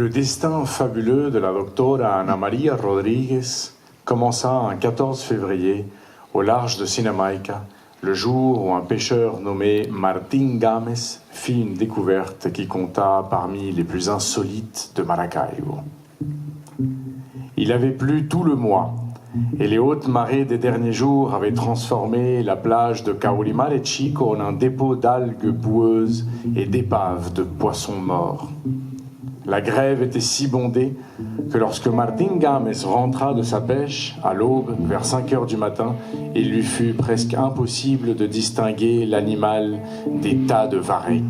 Le destin fabuleux de la doctora Ana Maria Rodriguez commença un 14 février au large de Sinamaica, le jour où un pêcheur nommé Martín Gámez fit une découverte qui compta parmi les plus insolites de Maracaibo. Il avait plu tout le mois, et les hautes marées des derniers jours avaient transformé la plage de Caurimare Chico en un dépôt d'algues boueuses et d'épaves de poissons morts. La grève était si bondée que lorsque Martín Gámez rentra de sa pêche, à l'aube, vers 5 heures du matin, il lui fut presque impossible de distinguer l'animal des tas de varechs.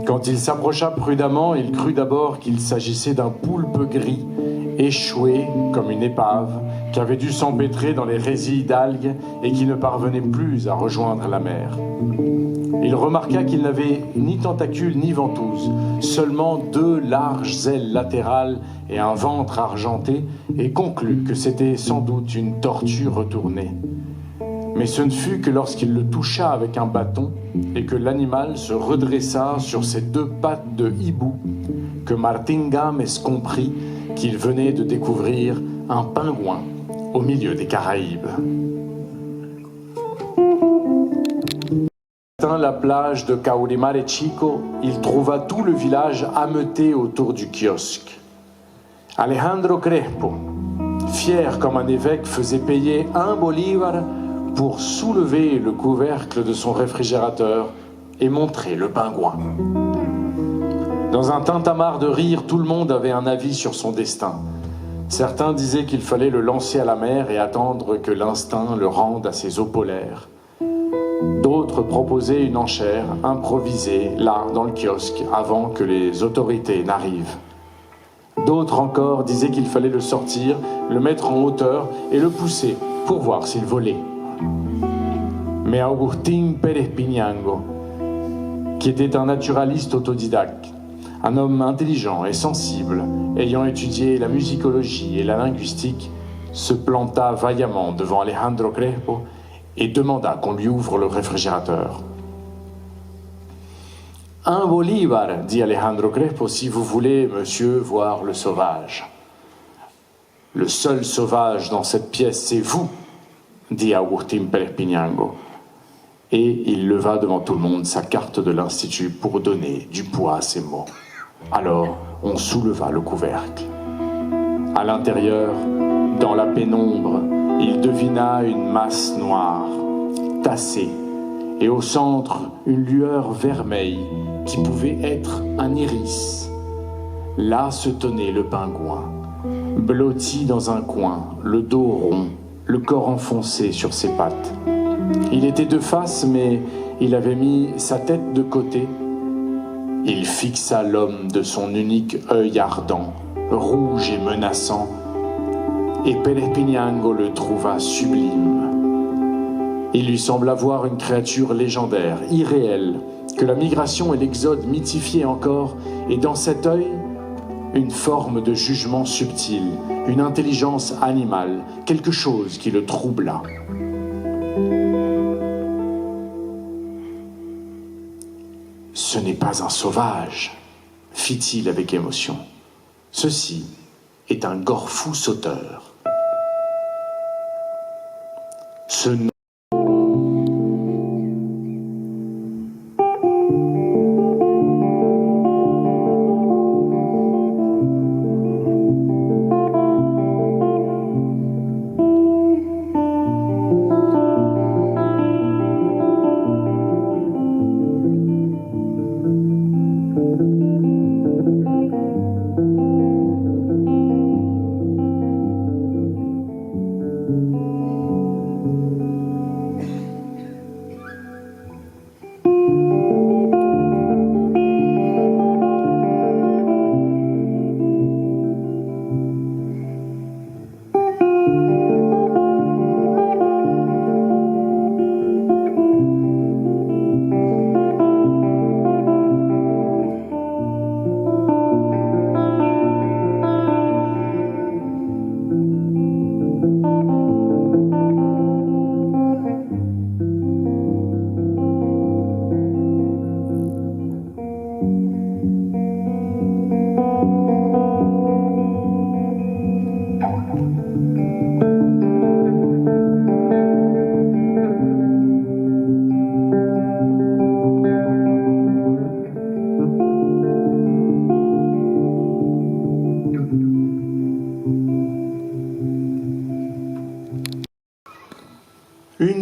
Quand il s'approcha prudemment, il crut d'abord qu'il s'agissait d'un poulpe gris, échoué comme une épave, qui avait dû s'empêtrer dans les résilles d'algues et qui ne parvenait plus à rejoindre la mer. Il remarqua qu'il n'avait ni tentacules ni ventouses, seulement 2 larges ailes latérales et un ventre argenté, et conclut que c'était sans doute une tortue retournée. Mais ce ne fut que lorsqu'il le toucha avec un bâton et que l'animal se redressa sur ses 2 pattes de hibou que Martín Gámez comprit qu'il venait de découvrir un pingouin au milieu des Caraïbes. Atteint la plage de Caurimare Chico, il trouva tout le village ameuté autour du kiosque. Alejandro Crespo, fier comme un évêque, faisait payer 1 bolívar pour soulever le couvercle de son réfrigérateur et montrer le pingouin. Dans un tintamarre de rire, tout le monde avait un avis sur son destin. Certains disaient qu'il fallait le lancer à la mer et attendre que l'instinct le rende à ses eaux polaires. D'autres proposaient une enchère improvisée, là, dans le kiosque, avant que les autorités n'arrivent. D'autres encore disaient qu'il fallait le sortir, le mettre en hauteur et le pousser pour voir s'il volait. Mais Agustín Pérez Piñango, qui était un naturaliste autodidacte, un homme intelligent et sensible, ayant étudié la musicologie et la linguistique, se planta vaillamment devant Alejandro Crespo et demanda qu'on lui ouvre le réfrigérateur. 1 bolívar, dit Alejandro Crespo, si vous voulez, monsieur, voir le sauvage. Le seul sauvage dans cette pièce, c'est vous, dit Agustín Pérez Piñango. Et il leva devant tout le monde sa carte de l'Institut pour donner du poids à ses mots. Alors, on souleva le couvercle. À l'intérieur, dans la pénombre, il devina une masse noire, tassée, et au centre, une lueur vermeille qui pouvait être un iris. Là se tenait le pingouin, blotti dans un coin, le dos rond, le corps enfoncé sur ses pattes. Il était de face, mais il avait mis sa tête de côté. Il fixa l'homme de son unique œil ardent, rouge et menaçant, et Pérez Piñango le trouva sublime. Il lui sembla voir une créature légendaire, irréelle, que la migration et l'exode mythifiaient encore, et dans cet œil, une forme de jugement subtil, une intelligence animale, quelque chose qui le troubla. Ce n'est pas un sauvage, fit-il avec émotion. Ceci est un gorfou sauteur. Ce nom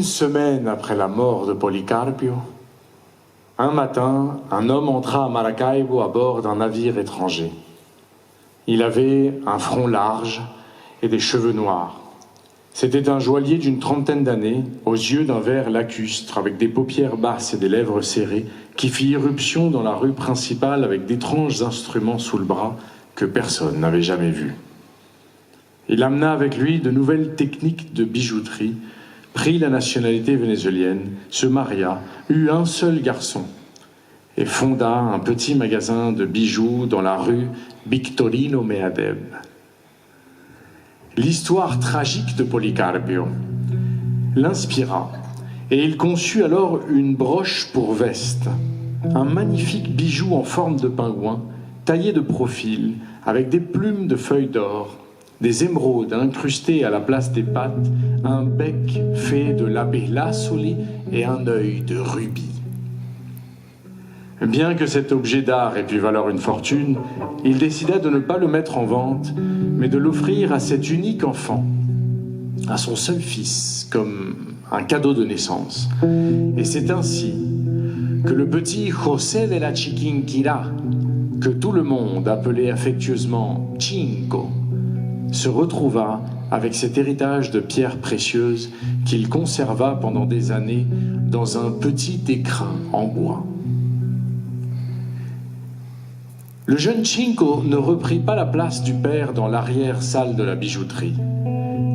semaine après la mort de Policarpio, un matin, un homme entra à Maracaibo à bord d'un navire étranger. Il avait un front large et des cheveux noirs. C'était un joaillier d'une trentaine d'années, aux yeux d'un vert lacustre, avec des paupières basses et des lèvres serrées, qui fit irruption dans la rue principale avec d'étranges instruments sous le bras que personne n'avait jamais vus. Il amena avec lui de nouvelles techniques de bijouterie, prit la nationalité vénézuélienne, se maria, eut un seul garçon et fonda un petit magasin de bijoux dans la rue Victorino Meadeb. L'histoire tragique de Policarpio l'inspira et il conçut alors une broche pour veste, un magnifique bijou en forme de pingouin, taillé de profil, avec des plumes de feuilles d'or, des émeraudes incrustées à la place des pattes, un bec fait de lapis-lazuli et un œil de rubis. Bien que cet objet d'art ait pu valoir une fortune, il décida de ne pas le mettre en vente, mais de l'offrir à cet unique enfant, à son seul fils, comme un cadeau de naissance. Et c'est ainsi que le petit José de la Chiquinquirá, que tout le monde appelait affectueusement Chinco, se retrouva avec cet héritage de pierres précieuses qu'il conserva pendant des années dans un petit écrin en bois. Le jeune Chinco ne reprit pas la place du père dans l'arrière-salle de la bijouterie.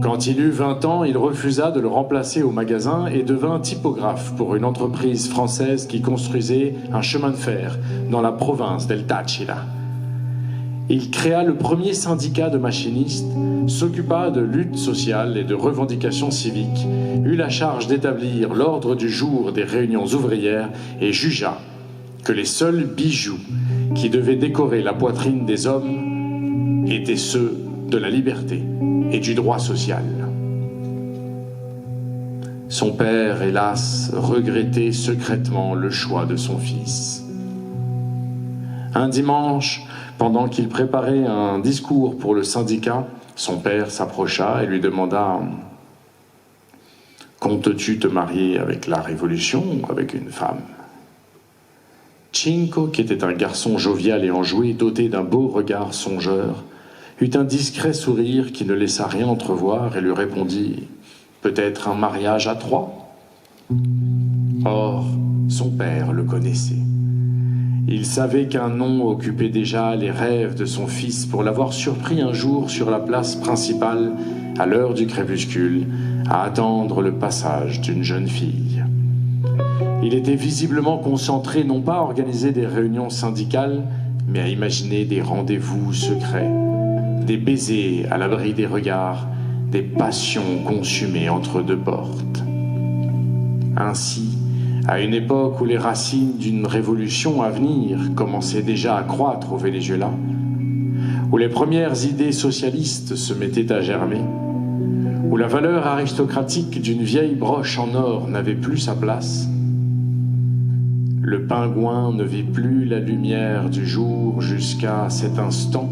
Quand il eut 20 ans, il refusa de le remplacer au magasin et devint typographe pour une entreprise française qui construisait un chemin de fer dans la province del Táchira. Il créa le premier syndicat de machinistes, s'occupa de lutte sociale et de revendications civiques, eut la charge d'établir l'ordre du jour des réunions ouvrières et jugea que les seuls bijoux qui devaient décorer la poitrine des hommes étaient ceux de la liberté et du droit social. Son père, hélas, regrettait secrètement le choix de son fils. Un dimanche, pendant qu'il préparait un discours pour le syndicat, son père s'approcha et lui demanda « Comptes-tu te marier avec la Révolution ou avec une femme ?» Chinco, qui était un garçon jovial et enjoué, doté d'un beau regard songeur, eut un discret sourire qui ne laissa rien entrevoir et lui répondit « Peut-être un mariage à 3 ?» Or, son père le connaissait. Il savait qu'un nom occupait déjà les rêves de son fils pour l'avoir surpris un jour sur la place principale, à l'heure du crépuscule, à attendre le passage d'une jeune fille. Il était visiblement concentré non pas à organiser des réunions syndicales, mais à imaginer des rendez-vous secrets, des baisers à l'abri des regards, des passions consumées entre deux portes. Ainsi, à une époque où les racines d'une révolution à venir commençaient déjà à croître au Venezuela, où les premières idées socialistes se mettaient à germer, où la valeur aristocratique d'une vieille broche en or n'avait plus sa place, le pingouin ne vit plus la lumière du jour jusqu'à cet instant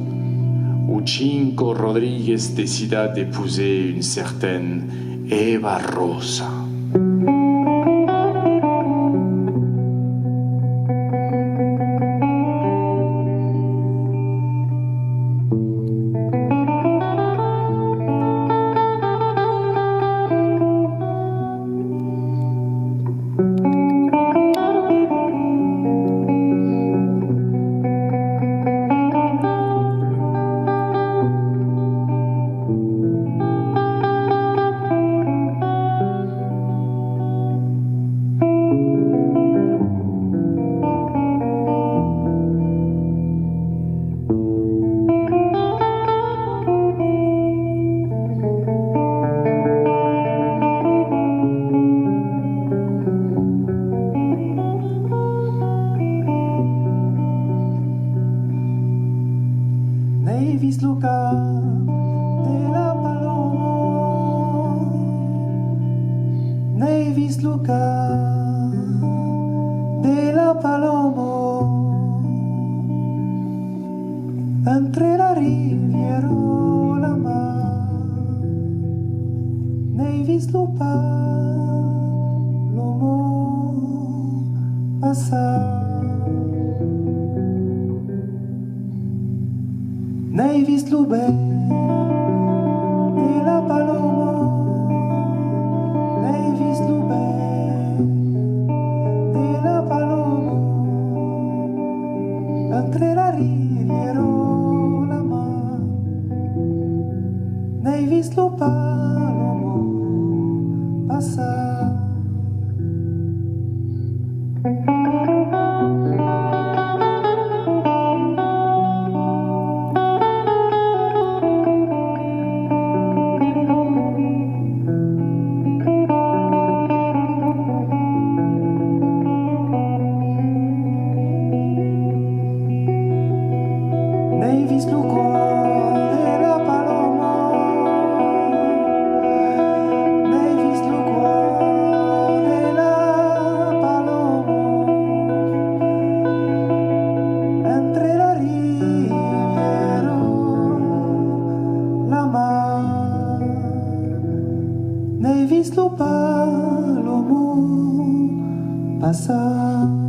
où Chinco Rodriguez décida d'épouser une certaine Eva Rosa. Nevis Luca de la Paloma, Nevis Luca de la Paloma, entre la riviera o la mar, Nevis Luca passar. N'hai vist lo bé de la paloma, n'hai vist lo bé de la paloma, entre la riviera e la mar, n'hai vist lo paloma passar. N'hai vist lo cor de la paloma, n'hai vist lo cor de la paloma, entre la riviera e la mar, n'hai vist lo paloma passar.